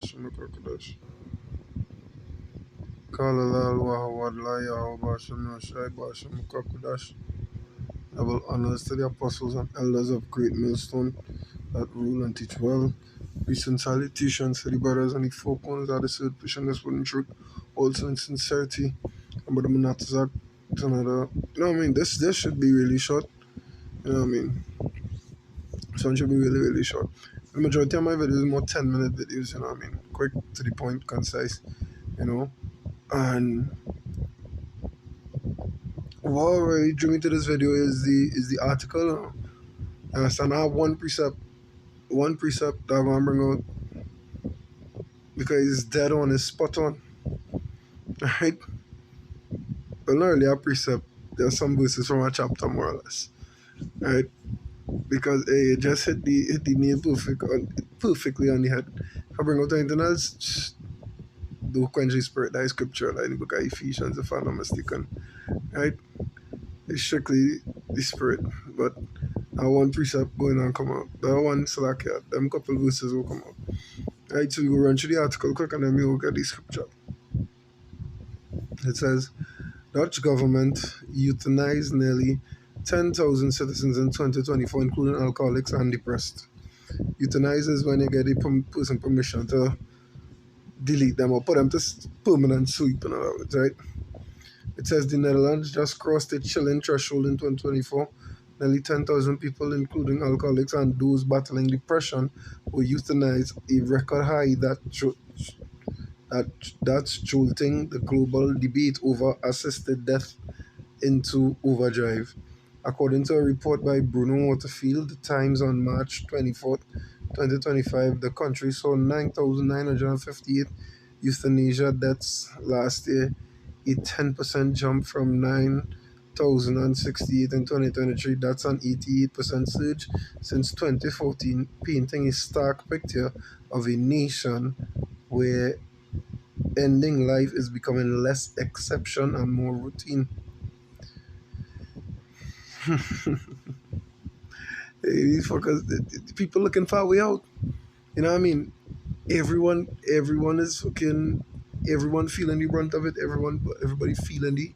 Shemakakodash. Kalalal Wahawadla Yahweh Shemashai Bashemakakodash. Double honors to the apostles and elders of Great Millstone that rule and teach well. Recent salutations to the brothers and the four corners of the third pushing this wooden truth, also in sincerity. And Brother Manatazak, it's another, you know what I mean? This should be really short, you know what I mean? This one should be really, really short. The majority of my videos are more 10-minute videos, you know what I mean? Quick, to the point, concise, you know? And what really drew me to this video is the article. I understand I have one precept that I'm gonna bring out because it's dead on, it's spot on. Right? But not really a precept. There's some verses from a chapter more or less. Right? Because it just hit the nail perfectly on the head. If I bring out anything else, just do quench the spirit. That is scripture, like in the book of Ephesians, if I'm not mistaken. Right? It's strictly the spirit. But that one precept going on come out. That one slack here, them couple verses will come out. Right, so we go run through the article quick and then we will get the scripture. It says, Dutch government euthanized nearly 10,000 citizens in 2024, including alcoholics and depressed. Euthanize is when you get the person permission to delete them or put them to permanent sleep, in other words, right? It says the Netherlands just crossed a chilling threshold in 2024. Nearly 10,000 people, including alcoholics and those battling depression, were euthanized, a record high that's jolting the global debate over assisted death into overdrive. According to a report by Bruno Waterfield, The Times on March 24th, 2025, the country saw 9,958 euthanasia deaths last year, a 10% jump from 9,068 in 2023. That's an 88% surge since 2014, painting a stark picture of a nation where ending life is becoming less exception and more routine. These fuckers, the people looking for a way out. You know what I mean? Everyone is fucking, everyone feeling the brunt of it. Everybody feeling the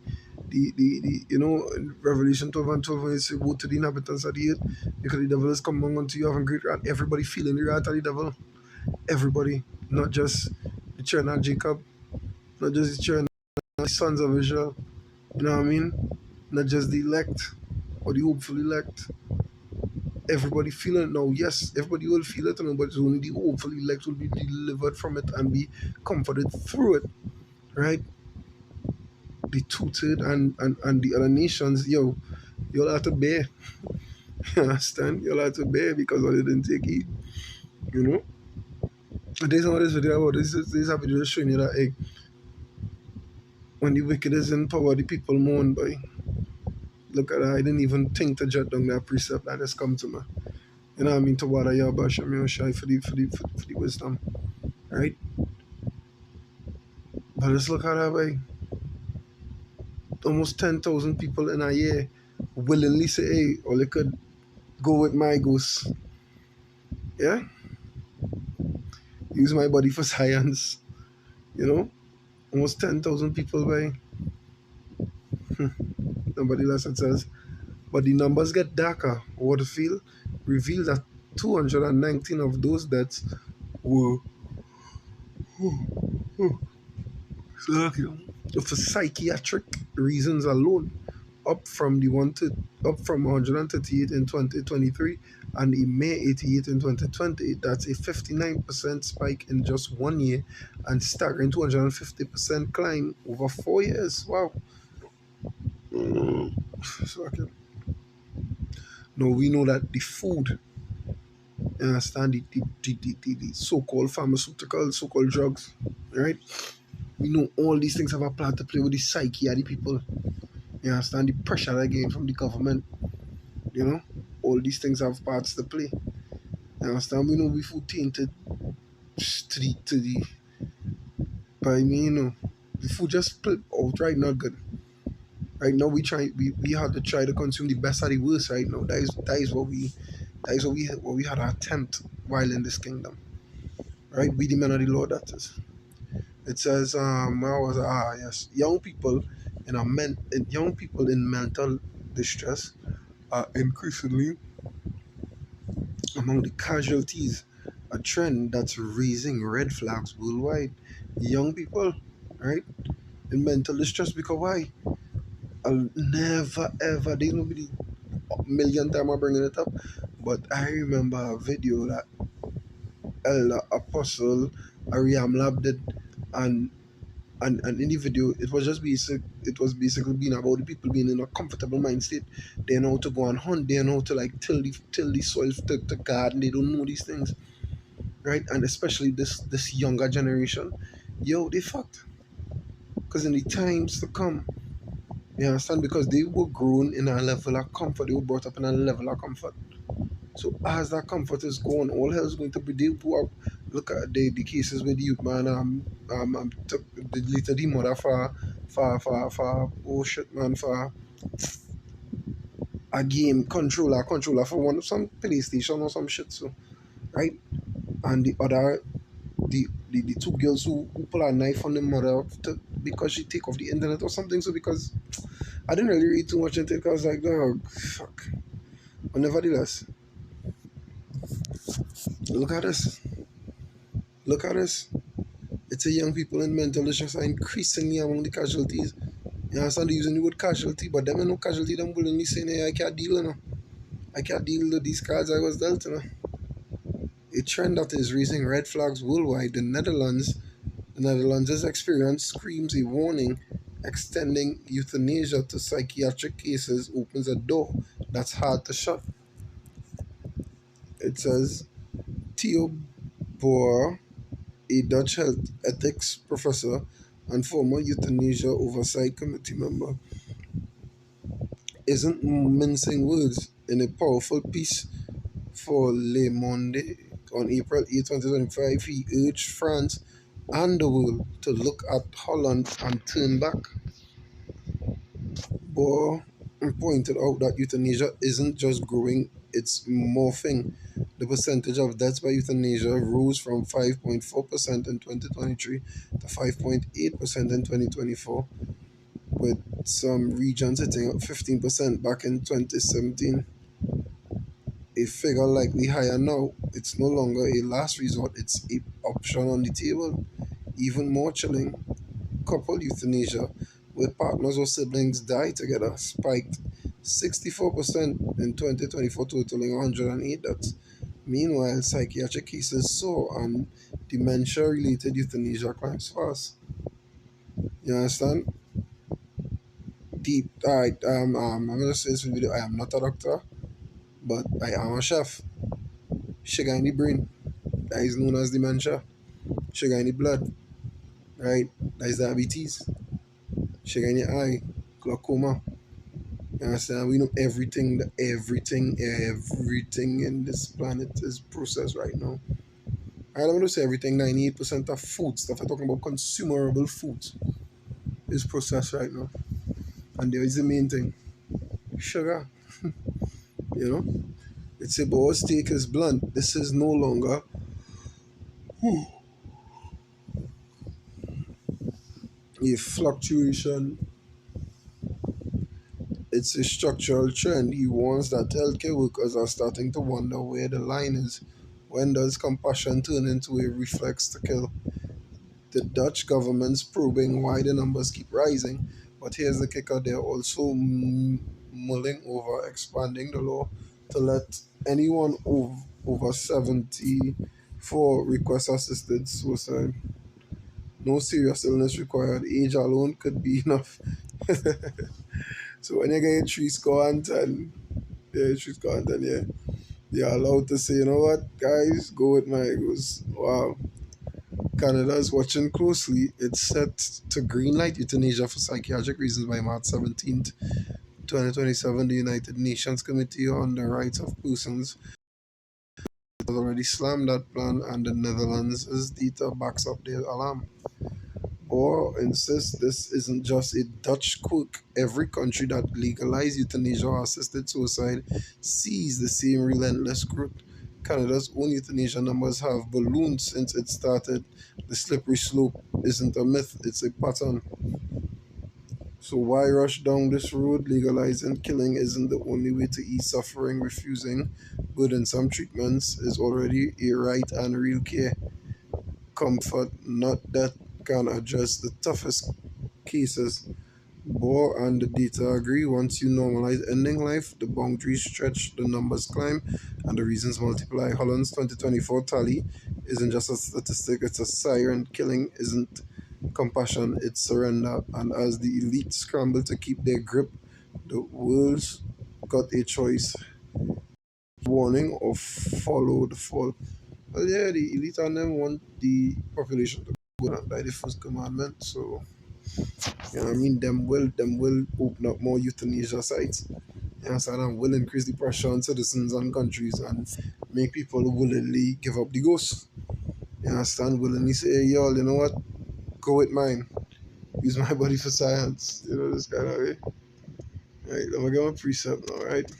you know, in Revelation 12 and 12, when it says, woe to the inhabitants of the earth, because the devil is coming unto you having great wrath. Everybody feeling the wrath of the devil. Everybody, not just the children of Jacob, not just the children of the sons of Israel. You know what I mean? Not just the elect or the hopeful elect. Everybody feeling it now. Yes, everybody will feel it, but it's only the hopeful elect will be delivered from it and be comforted through it. Right? The tutored and the other nations, you'll have to bear. You understand? You'll have to bear because they didn't take it. You know? There's some of this video about this a video showing you that, hey, when the wicked is in power, the people mourn, boy. Look at that. I didn't even think to jot down that precept that just come to me. You know what I mean? To water your bash and shy for the wisdom. Right? But let's look at that, boy. Almost 10,000 people in a year willingly say, hey, or they could go with my ghost. Yeah? Use my body for science. You know? Almost 10,000 people, boy. Nobody lesson says. But the numbers get darker. Waterfield revealed that 219 of those deaths were for psychiatric reasons alone, up from 138 in 2023 and a mere 88 in 2020. That's a 59% spike in just 1 year and staggering 250% climb over 4 years. Wow. Now we know that the food, you understand, the so-called pharmaceuticals, so-called drugs, right? We know all these things have a part to play with the psyche of the people. You understand, the pressure they're getting from the government. You know, all these things have parts to play. You understand? We know we food tainted to the by me, you know. The food just split outright not good. Right now we have to try to consume the best of the worst right now. That is what we had our attempt while in this kingdom. right? We the men of the law, that is. It says, where was it? Yes, young people in mental distress are increasingly among the casualties, a trend that's raising red flags worldwide. Young people, right, in mental distress because why? I'll never ever, there's nobody million time I'm bringing it up, but I remember a video that Elder Apostle Ariam Lab did, and and in the video it was just basic. It was basically being about the people being in a comfortable mind state. They know how to go and hunt. They know how to like till the soil to garden. They don't know these things, right? And especially this younger generation, yo, they fucked. Because in the times to come, you understand? Because they were grown in a level of comfort. They were brought up in a level of comfort. So as that comfort is gone, all hell is going to be they who are, look at the cases with the youth man took deleted the mother for oh shit man for a game controller for one some PlayStation or some shit, so right. And the other the two girls who pull a knife on the mother because she take off the internet or something. So because I didn't really read too much into it, because I was like, oh fuck. But nevertheless, look at this. Look at this. It's a young people in mental distress are increasingly among the casualties. You understand? They're using the word casualty, but them ain't no casualty. Them willingly saying, hey, I can't deal, you know. I can't deal with these cards I was dealt, you know. A trend that is raising red flags worldwide. The Netherlands' experience screams a warning. Extending euthanasia to psychiatric cases opens a door that's hard to shut. It says Theo Boer, a Dutch health ethics professor and former euthanasia oversight committee member, isn't mincing words. In a powerful piece for Le Monde on April 8, 2025, he urged France and the world to look at Holland and turn back. Bohr pointed out that euthanasia isn't just growing, it's morphing. The percentage of deaths by euthanasia rose from 5.4% in 2023 to 5.8% in 2024, with some regions hitting 15% back in 2017. A figure likely higher now. It's no longer a last resort, it's an option on the table. Even more chilling, couple euthanasia, where partners or siblings die together, spiked 64% in 2024, totaling 108 deaths. Meanwhile, psychiatric cases soar and dementia related euthanasia climbs fast. You understand? Deep. Alright, I'm gonna say this video. I am not a doctor, but I am a chef. Sugar in the brain, that is known as dementia. Sugar in the blood, right? That is diabetes. Sugar in your eye, glaucoma. You understand? We know everything in this planet is processed right now. I don't want to say everything. 98% of food stuff. I'm talking about consumable foods is processed right now, and there is the main thing: sugar. You know, it's a bowl steak is blunt. This is no longer a fluctuation. It's a structural trend. He warns that healthcare workers are starting to wonder where the line is. When does compassion turn into a reflex to kill? The Dutch government's probing why the numbers keep rising, but here's the kicker: they're also mulling over expanding the law to let anyone over 74 request assisted suicide. No serious illness required. Age alone could be enough. So when you get 3 score and 10, yeah, 3 score and 10, yeah, you're allowed to say, you know what, guys, go with my Eagles. Wow. Canada is watching closely. It's set to greenlight euthanasia for psychiatric reasons by March 17th, 2027. The United Nations Committee on the Rights of Persons has already slammed that plan, and the Netherlands' data backs up their alarm. Or insists this isn't just a Dutch quirk. Every country that legalized euthanasia or assisted suicide sees the same relentless growth. Canada's own euthanasia numbers have ballooned since it started. The slippery slope isn't a myth, it's a pattern. So why rush down this road? Legalizing killing isn't the only way to ease suffering. Refusing burdensome treatments is already a right and real care. Comfort, not death, can address the toughest cases. Bohr and the data agree. Once you normalize ending life, the boundaries stretch, the numbers climb, and the reasons multiply. Holland's 2024 tally isn't just a statistic, it's a siren. Killing isn't compassion, it's surrender. And as the elite scramble to keep their grip, the world's got a choice: warning or follow the fall. Well, yeah, the elite and them want the population to go down by the first commandment. So, you know what I mean? Them will open up more euthanasia sites. You understand? And will increase the pressure on citizens and countries and make people willingly give up the ghost. You understand? Willingly say, hey, y'all, you know what? Go with mine. Use my body for science. You know, this kind of way. Right, let me get my precept now, right?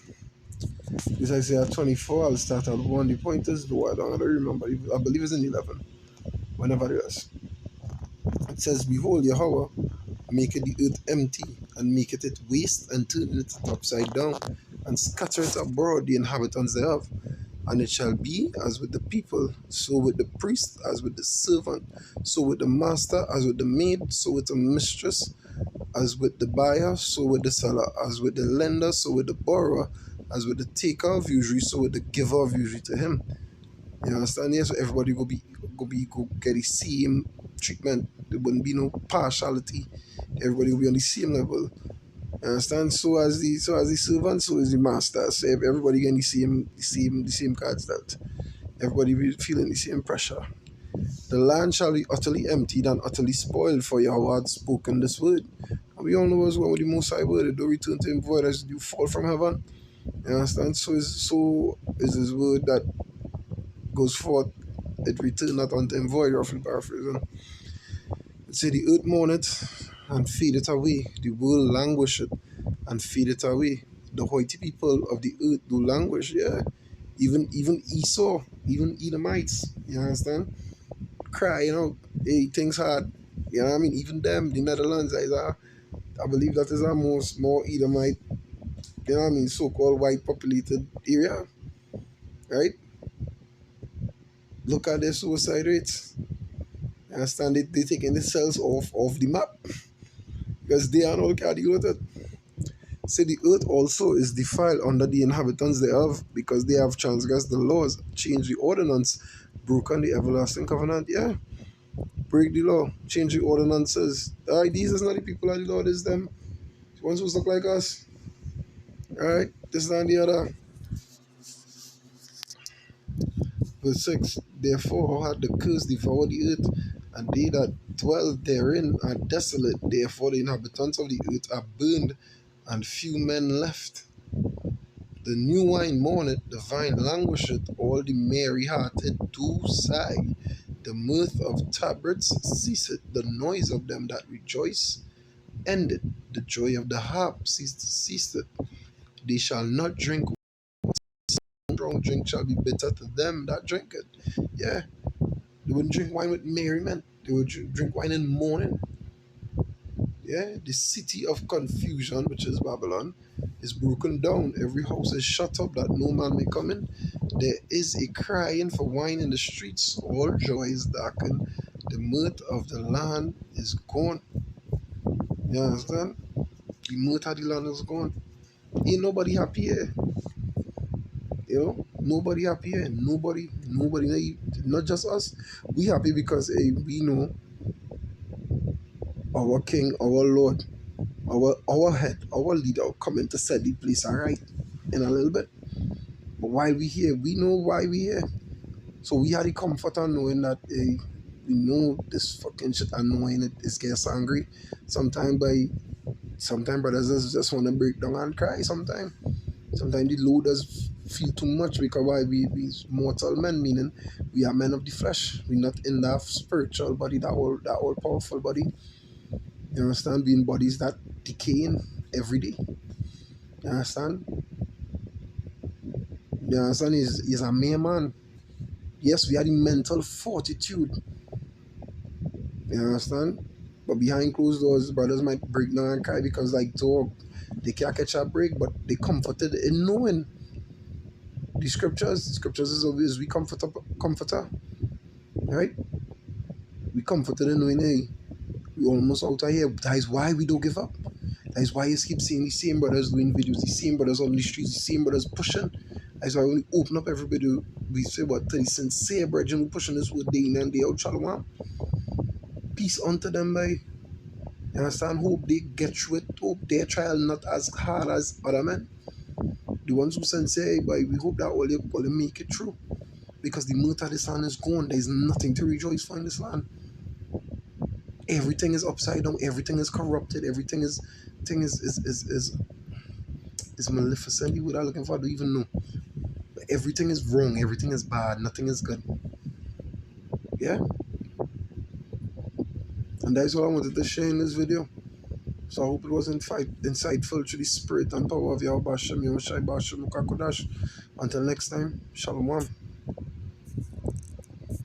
As I say at 24, I'll start at 1. The point is, though, I don't remember. I believe it's in 11. Whenever it is. It says, behold, Yahweh maketh the earth empty, and maketh it waste, and turneth it upside down, and scattereth abroad the inhabitants thereof. And it shall be as with the people, so with the priest, as with the servant, so with the master, as with the maid, so with the mistress, as with the buyer, so with the seller, as with the lender, so with the borrower, as with the taker of usury, so with the giver of usury to him. You understand? Yeah, so everybody go get the same treatment. There wouldn't be no partiality. Everybody will be on the same level. You understand? So as the servant, so is the master. So if everybody getting the same cards that everybody be feeling the same pressure. The land shall be utterly emptied and utterly spoiled, for Yahweh had spoken this word. And we all know as well with the Most High word, it don't return to him void as you fall from heaven. You understand? So is his word that goes forth, it return not unto him void, roughly paraphrasing. It say the earth mourneth and fadeth away, the world languisheth and fadeth away. The haughty people of the earth do languish, yeah. Even Esau, even Edomites, you understand? Cry, hey, things hard. You know what I mean? Even them, the Netherlands, I believe that is our more Edomite, you know what I mean, so-called white populated area, right? Look at their suicide rates. You understand? They taking themselves off the map because they are not can deal with it. Say the earth also is defiled under the inhabitants thereof, because they have transgressed the laws, changed the ordinance, broken the everlasting covenant. Yeah, break the law, change the ordinances. These is not the people of the Lord, is them. The ones who look like us. Alright, this and the other. Verse 6. Therefore had the curse devoured the earth, and they that dwell therein are desolate. Therefore the inhabitants of the earth are burned, and few men left. The new wine mourneth, the vine languisheth, all the merry-hearted do sigh. The mirth of tabrets ceaseth, the noise of them that rejoice ended. The joy of the harp ceaseth. They shall not drink strong drink shall be bitter to them that drink it. Yeah, they wouldn't drink wine with merriment. They would drink wine in mourning. Yeah, the city of confusion, which is Babylon, is broken down. Every house is shut up that no man may come in. There is a crying for wine in the streets. All joy is darkened. The mirth of the land is gone. You understand? The mirth of the land is gone. Ain't nobody happy here. Nobody happy here. Nobody, not just us. We happy because hey, we know our King, our Lord, our head, our leader coming to set the place alright in a little bit. But while we here, we know why we here. So we had the comfort of knowing that we know this fucking shit annoying, it gets angry. Sometimes brothers just want to break down and cry sometimes. Sometimes the load does feel too much because why we mortal men, meaning we are men of the flesh. We're not in that spiritual body, that all powerful body. You understand? Being bodies that decaying every day. You understand? You understand? He's a mere man. Yes, we had the mental fortitude. You understand? But behind closed doors, brothers might break down and cry because, like dog, they can't catch a break, but they comforted in knowing the scriptures. The scriptures is always we comforter, right? We comforted in knowing, hey, we almost out of here. That is why we don't give up. That is why you keep seeing the same brothers doing videos, the same brothers on the streets, the same brothers pushing. That's why when we open up every video, we say what the sincere brethren pushing this word day in and day out. Shalom. Peace unto them, by. You understand? Hope they get through it. Hope their trial not as hard as other men. The ones who sincere, but we hope that all they make it through. Because the mirth of this land is gone. There is nothing to rejoice for in this land. Everything is upside down. Everything is corrupted. Everything is maleficent. The word I'm looking for, I don't even know. But everything is wrong. Everything is bad. Nothing is good. Yeah? And that's what I wanted to share in this video. So I hope it was insightful to the spirit and power of Yahweh Bashem, Yahushai Bashem, Mukakodash. Until next time, Shalom.